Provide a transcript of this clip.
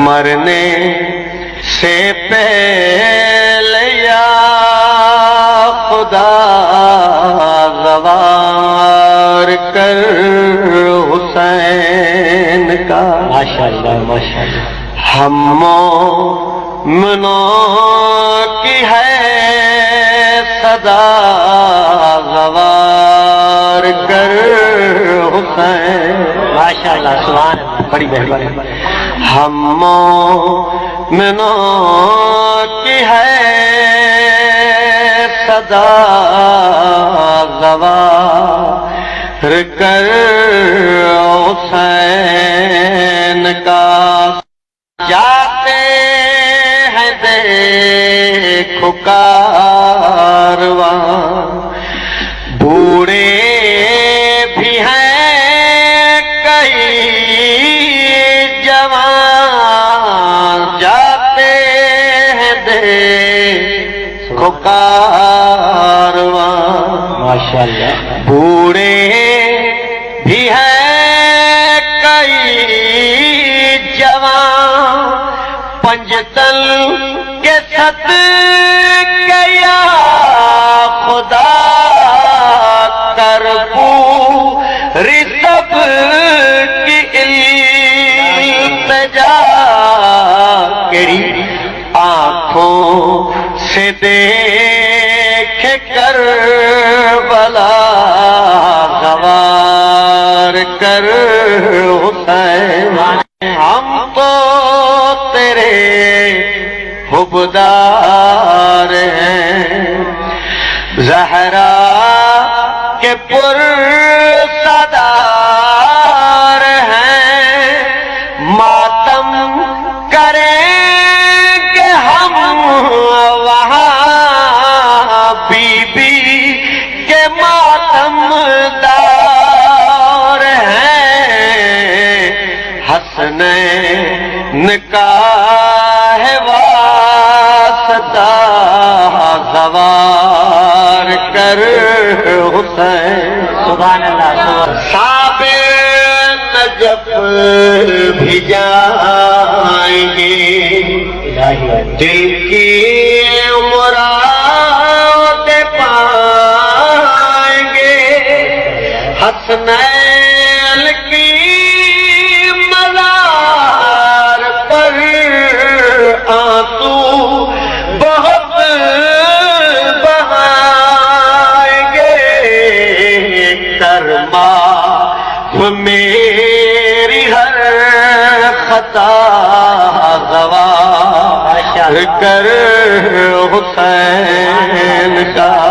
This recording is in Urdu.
مرنے سے پہلے یا خدا غوار کر حسین کا۔ ماشاءاللہ ماشاءاللہ۔ ہم مومنوں کی ہے صدا غوار کر حسین۔ ماشاءاللہ سبحان اللہ، بڑی مہربانی۔ ہم مومنوں کی ہے صدا غوار کر حسین کا۔ جاتے ہیں دیکھو کارواں، بوڑھے بھی ہیں کئی جوان، جاتے ہیں دیکھو کارواں، ماشاءاللہ۔ بوڑھے بھی ہیں کئی جوان، پنجتن کے صدقے یا خدا کر پوری سب کی التجا، کیڑی آنکھوں سے دیکھ کر بلا غوار کر حسین۔ ہم تو تیرے حبدار ہیں، زہرا کے پرصدار ہیں، ماتم کریں گے ہم وہاں، بی بی کے ماتم دار ہیں، حسنین کا ہے واسطہ غوار کر حسین۔ سبحان اللہ سبحان۔ صابر نجف بھی جائیں گے، دل کی مراد پائیں گے، حسنین کی مزار پر آنسو بہت بہائیں گے، کرما میری ہر خطا غوار کر حسین کا۔